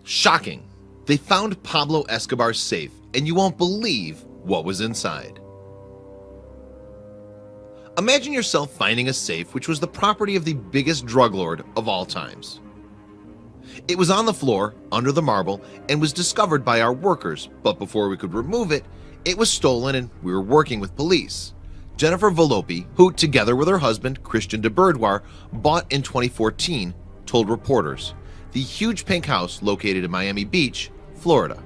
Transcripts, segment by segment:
Shocking! They found Pablo Escobar's safe, and you won't believe what was inside. Imagine yourself finding a safe which was the property of the biggest drug lord of all times. It was on the floor, under the marble, and was discovered by our workers, but before we could remove it, it was stolen and we were working with police. Jennifer Volpe, who together with her husband Christian de Bourdoir bought in 2014, told reporters, the huge pink house located in Miami Beach, Florida.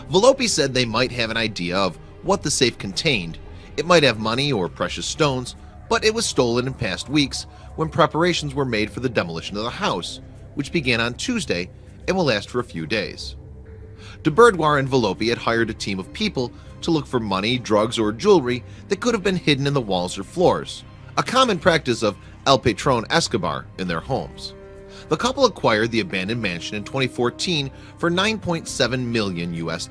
Volpe said they might have an idea of what the safe contained. It might have money or precious stones, but it was stolen in past weeks when preparations were made for the demolition of the house, which began on Tuesday and will last for a few days. De Bourdoir and Volpe had hired a team of people to look for money, drugs, or jewelry that could have been hidden in the walls or floors, a common practice of El Patron Escobar in their homes. The couple acquired the abandoned mansion in 2014 for $9.7 million US.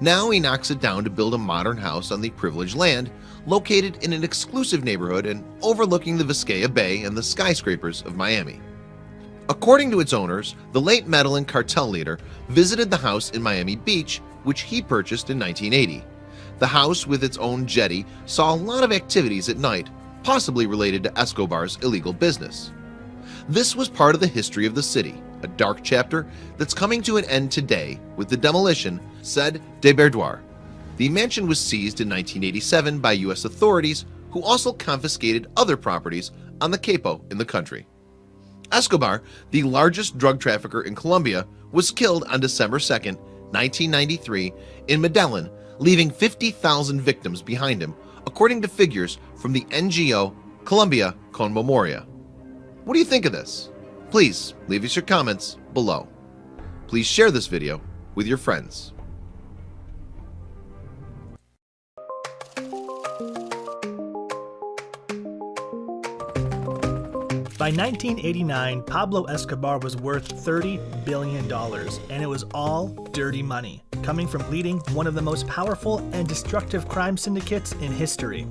Now he knocks it down to build a modern house on the privileged land located in an exclusive neighborhood and overlooking the Viscaya Bay and the skyscrapers of Miami. According to its owners, the late Medellin cartel leader visited the house in Miami Beach, which he purchased in 1980. The house, with its own jetty, saw a lot of activities at night, possibly related to Escobar's illegal business. This was part of the history of the city, a dark chapter that's coming to an end today with the demolition, said de Bourdoir. The mansion was seized in 1987 by U.S. authorities, who also confiscated other properties on the Capo in the country. Escobar, the largest drug trafficker in Colombia, was killed on December 2, 1993 in Medellin, leaving 50,000 victims behind him, according to figures from the NGO Colombia con Memoria. What do you think of this? Please leave us your comments below. Please share this video with your friends. By 1989, Pablo Escobar was worth $30 billion, and it was all dirty money, coming from leading one of the most powerful and destructive crime syndicates in history.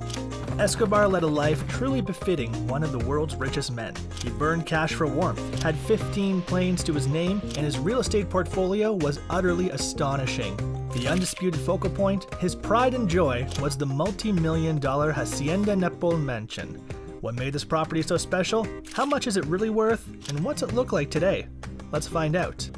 Escobar led a life truly befitting one of the world's richest men. He burned cash for warmth, had 15 planes to his name, and his real estate portfolio was utterly astonishing. The undisputed focal point, his pride and joy, was the multi-million-dollar Hacienda Napoles mansion. What made this property so special? How much is it really worth? And what's it look like today? Let's find out.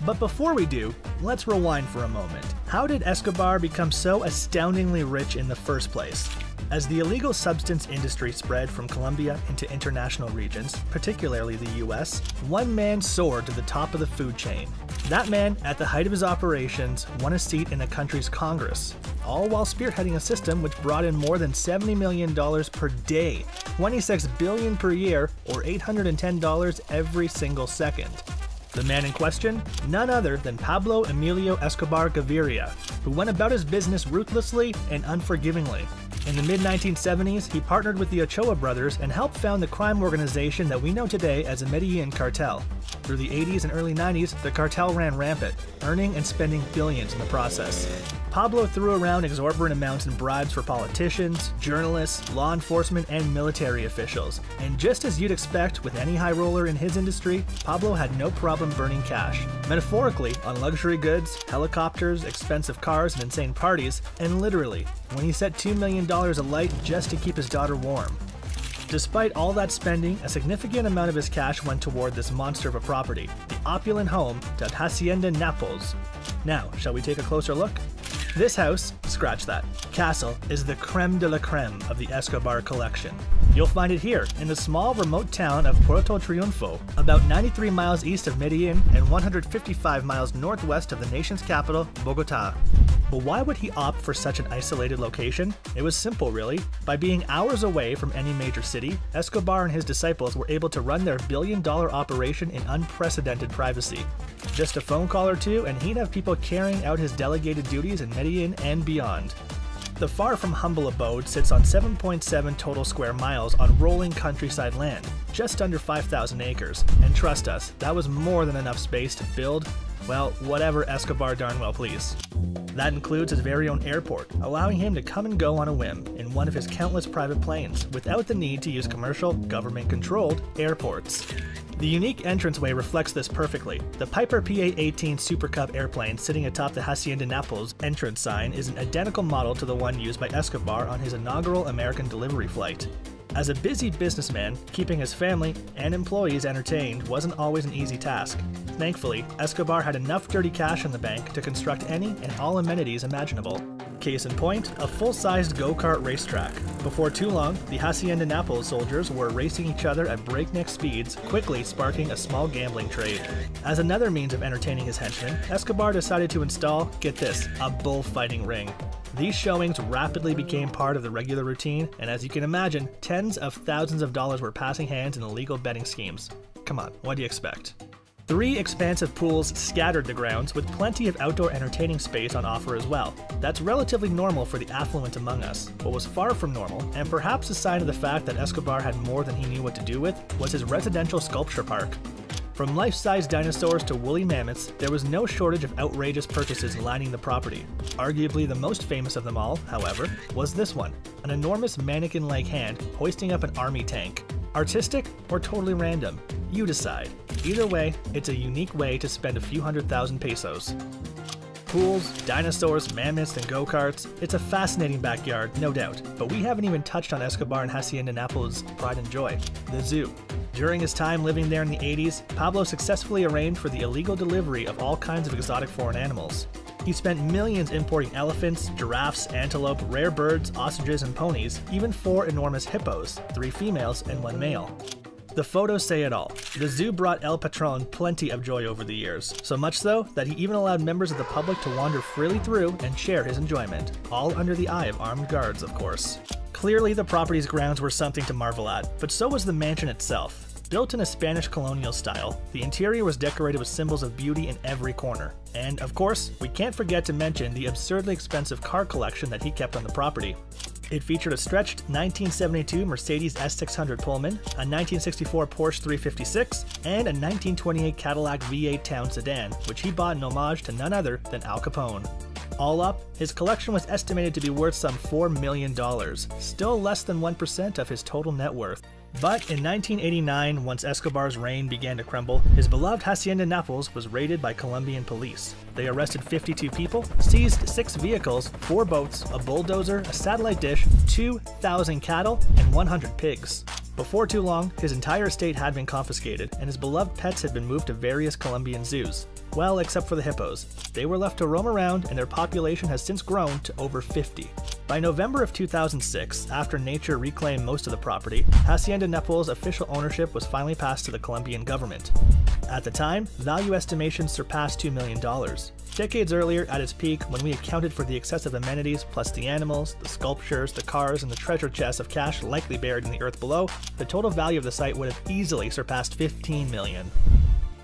But before we do, let's rewind for a moment. How did Escobar become so astoundingly rich in the first place? As the illegal substance industry spread from Colombia into international regions, particularly the US, one man soared to the top of the food chain. That man, at the height of his operations, won a seat in the country's Congress, all while spearheading a system which brought in more than $70 million per day, $26 billion per year, or $810 every single second. The man in question? None other than Pablo Emilio Escobar Gaviria, who went about his business ruthlessly and unforgivingly. In the mid-1970s, he partnered with the Ochoa brothers and helped found the crime organization that we know today as the Medellin cartel. Through the 80s and early 90s, the cartel ran rampant, earning and spending billions in the process. Pablo threw around exorbitant amounts in bribes for politicians, journalists, law enforcement, and military officials. And just as you'd expect with any high roller in his industry, Pablo had no problem burning cash. Metaphorically, on luxury goods, helicopters, expensive cars, and insane parties, and literally, when he set $2 million alight just to keep his daughter warm. Despite all that spending, a significant amount of his cash went toward this monster of a property, the opulent home to Hacienda Napoles. Now, shall we take a closer look? This house, scratch that, castle is the creme de la creme of the Escobar collection. You'll find it here in the small remote town of Puerto Triunfo, about 93 miles east of Medellin and 155 miles northwest of the nation's capital, Bogota. But why would he opt for such an isolated location? It was simple, really. By being hours away from any major city, Escobar and his disciples were able to run their billion-dollar operation in unprecedented privacy. Just a phone call or two, and he'd have people carrying out his delegated duties in Medellin and beyond. The far from humble abode sits on 7.7 total square miles on rolling countryside land, just under 5,000 acres. And trust us, that was more than enough space to build, well, whatever Escobar darn well please. That includes his very own airport, allowing him to come and go on a whim in one of his countless private planes, without the need to use commercial, government-controlled airports. The unique entranceway reflects this perfectly. The Piper PA-18 Super Cub airplane sitting atop the Hacienda Napoles entrance sign is an identical model to the one used by Escobar on his inaugural American delivery flight. As a busy businessman, keeping his family and employees entertained wasn't always an easy task. Thankfully, Escobar had enough dirty cash in the bank to construct any and all amenities imaginable. Case in point, a full-sized go-kart racetrack. Before too long, the Hacienda Napoles soldiers were racing each other at breakneck speeds, quickly sparking a small gambling trade. As another means of entertaining his henchmen, Escobar decided to install, get this, a bullfighting ring. These showings rapidly became part of the regular routine, and as you can imagine, tens of thousands of dollars were passing hands in illegal betting schemes. Come on, what do you expect? 3 expansive pools scattered the grounds, with plenty of outdoor entertaining space on offer as well. That's relatively normal for the affluent among us. What was far from normal, and perhaps a sign of the fact that Escobar had more than he knew what to do with, was his residential sculpture park. From life-size dinosaurs to woolly mammoths, there was no shortage of outrageous purchases lining the property. Arguably the most famous of them all, however, was this one, an enormous mannequin-like hand hoisting up an army tank. Artistic or totally random? You decide. Either way, it's a unique way to spend a few 100,000 pesos. Pools, dinosaurs, mammoths, and go-karts. It's a fascinating backyard, no doubt, but we haven't even touched on Escobar and Hacienda Napoles' pride and joy, the zoo. During his time living there in the 80s, Pablo successfully arranged for the illegal delivery of all kinds of exotic foreign animals. He spent millions importing elephants, giraffes, antelope, rare birds, ostriches, and ponies, even 4 enormous hippos, 3 females and 1 male. The photos say it all. The zoo brought El Patron plenty of joy over the years, so much so that he even allowed members of the public to wander freely through and share his enjoyment, all under the eye of armed guards, of course. Clearly, the property's grounds were something to marvel at, but so was the mansion itself. Built in a Spanish colonial style, the interior was decorated with symbols of beauty in every corner. And, of course, we can't forget to mention the absurdly expensive car collection that he kept on the property. It featured a stretched 1972 Mercedes S600 Pullman, a 1964 Porsche 356, and a 1928 Cadillac V8 Town sedan, which he bought in homage to none other than Al Capone. All up, his collection was estimated to be worth some $4 million, still less than 1% of his total net worth. But in 1989, once Escobar's reign began to crumble, his beloved Hacienda Napoles was raided by Colombian police. They arrested 52 people, seized 6 vehicles, 4 boats, a bulldozer, a satellite dish, 2,000 cattle, and 100 pigs. Before too long, his entire estate had been confiscated, and his beloved pets had been moved to various Colombian zoos. Well, except for the hippos. They were left to roam around, and their population has since grown to over 50. By November of 2006, after nature reclaimed most of the property, Hacienda Napoles' official ownership was finally passed to the Colombian government. At the time, value estimations surpassed $2 million. Decades earlier, at its peak, when we accounted for the excessive amenities, plus the animals, the sculptures, the cars, and the treasure chests of cash likely buried in the earth below, the total value of the site would have easily surpassed $15 million.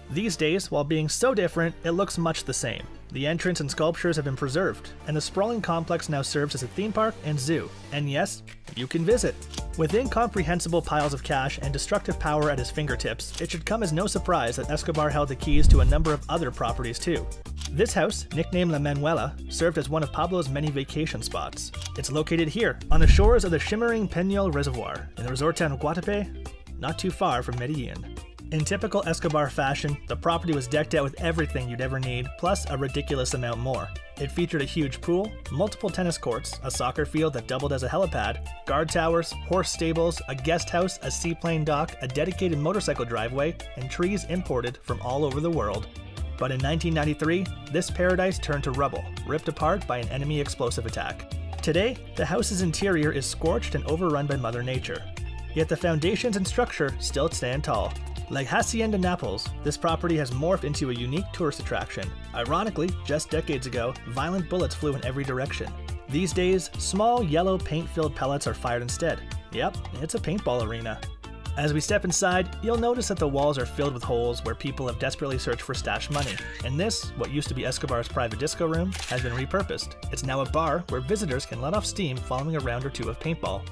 These days, while being so different, it looks much the same. The entrance and sculptures have been preserved, and the sprawling complex now serves as a theme park and zoo. And yes, you can visit. With incomprehensible piles of cash and destructive power at his fingertips, it should come as no surprise that Escobar held the keys to a number of other properties too. This house, nicknamed La Manuela, served as one of Pablo's many vacation spots. It's located here, on the shores of the shimmering Peñol Reservoir, in the resort town of Guatapé, not too far from Medellin. In typical Escobar fashion, the property was decked out with everything you'd ever need, plus a ridiculous amount more. It featured a huge pool, multiple tennis courts, a soccer field that doubled as a helipad, guard towers, horse stables, a guest house, a seaplane dock, a dedicated motorcycle driveway, and trees imported from all over the world. But in 1993, this paradise turned to rubble, ripped apart by an enemy explosive attack. Today, the house's interior is scorched and overrun by Mother Nature. Yet the foundations and structure still stand tall. Like Hacienda Napoles, this property has morphed into a unique tourist attraction. Ironically, just decades ago, violent bullets flew in every direction. These days, small yellow paint-filled pellets are fired instead. Yep, it's a paintball arena. As we step inside, you'll notice that the walls are filled with holes where people have desperately searched for stashed money. And this, what used to be Escobar's private disco room, has been repurposed. It's now a bar where visitors can let off steam following a round or two of paintball.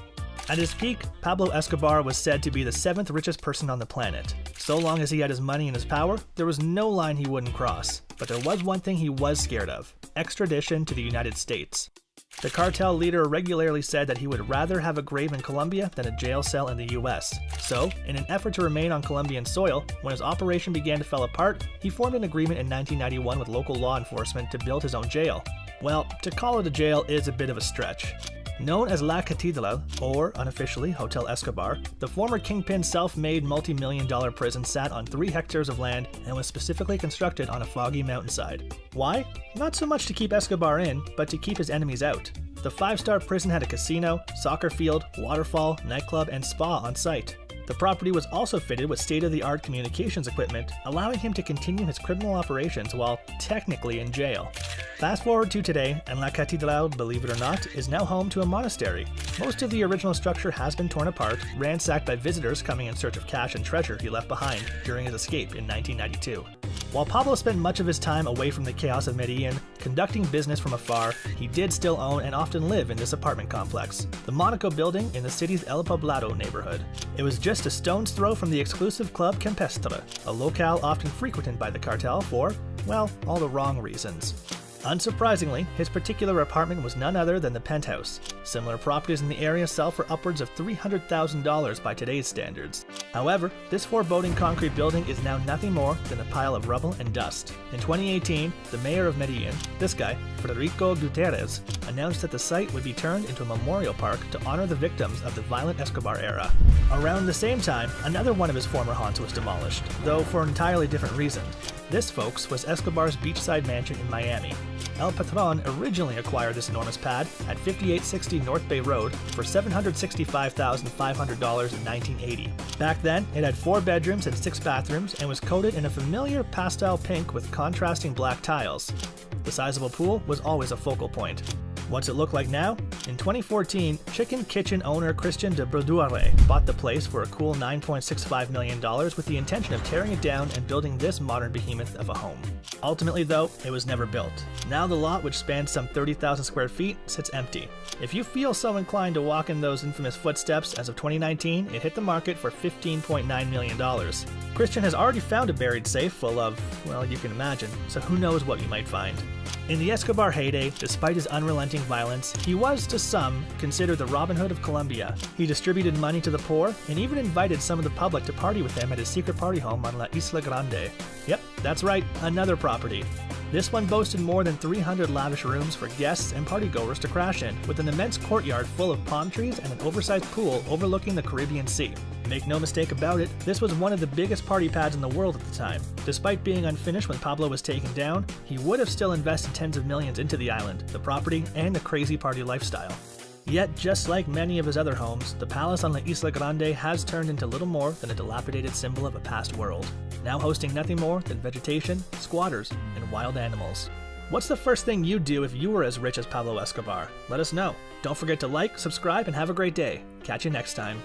At his peak, Pablo Escobar was said to be the 7th richest person on the planet. So long as he had his money and his power, there was no line he wouldn't cross. But there was one thing he was scared of: extradition to the United States. The cartel leader regularly said that he would rather have a grave in Colombia than a jail cell in the US. So, in an effort to remain on Colombian soil, when his operation began to fall apart, he formed an agreement in 1991 with local law enforcement to build his own jail. Well, to call it a jail is a bit of a stretch. Known as La Catedral, or unofficially Hotel Escobar, the former kingpin's self-made multi-million-dollar prison sat on 3 hectares of land and was specifically constructed on a foggy mountainside. Why? Not so much to keep Escobar in, but to keep his enemies out. The 5-star prison had a casino, soccer field, waterfall, nightclub, and spa on site. The property was also fitted with state-of-the-art communications equipment, allowing him to continue his criminal operations while technically in jail. Fast forward to today, and La Catedral, believe it or not, is now home to a monastery. Most of the original structure has been torn apart, ransacked by visitors coming in search of cash and treasure he left behind during his escape in 1992. While Pablo spent much of his time away from the chaos of Medellin, conducting business from afar, he did still own and often live in this apartment complex, the Monaco building in the city's El Poblado neighborhood. It was just a stone's throw from the exclusive Club Campestre, a locale often frequented by the cartel for, well, all the wrong reasons. Unsurprisingly, his particular apartment was none other than the penthouse. Similar properties in the area sell for upwards of $300,000 by today's standards. However, this foreboding concrete building is now nothing more than a pile of rubble and dust. In 2018, the mayor of Medellin, this guy, Federico Gutierrez, announced that the site would be turned into a memorial park to honor the victims of the violent Escobar era. Around the same time, another one of his former haunts was demolished, though for an entirely different reason. This, folks, was Escobar's beachside mansion in Miami. El Patron originally acquired this enormous pad at 5860 North Bay Road for $765,500 in 1980. Back then, it had 4 bedrooms and 6 bathrooms and was coated in a familiar pastel pink with contrasting black tiles. The sizable pool was always a focal point. What's it look like now? In 2014, Chicken Kitchen owner Christian de Brodouare bought the place for a cool $9.65 million with the intention of tearing it down and building this modern behemoth of a home. Ultimately though, it was never built. Now the lot, which spans some 30,000 square feet, sits empty. If you feel so inclined to walk in those infamous footsteps, as of 2019, it hit the market for $15.9 million. Christian has already found a buried safe full of, well, you can imagine, so who knows what you might find. In the Escobar heyday, despite his unrelenting violence, he was, to some, considered the Robin Hood of Colombia. He distributed money to the poor, and even invited some of the public to party with him at his secret party home on La Isla Grande. Yep, that's right, another property. This one boasted more than 300 lavish rooms for guests and partygoers to crash in, with an immense courtyard full of palm trees and an oversized pool overlooking the Caribbean Sea. Make no mistake about it, this was one of the biggest party pads in the world at the time. Despite being unfinished when Pablo was taken down, he would have still invested tens of millions into the island, the property, and the crazy party lifestyle. Yet, just like many of his other homes, the palace on La Isla Grande has turned into little more than a dilapidated symbol of a past world, now hosting nothing more than vegetation, squatters, and wild animals. What's the first thing you'd do if you were as rich as Pablo Escobar? Let us know. Don't forget to like, subscribe, and have a great day. Catch you next time.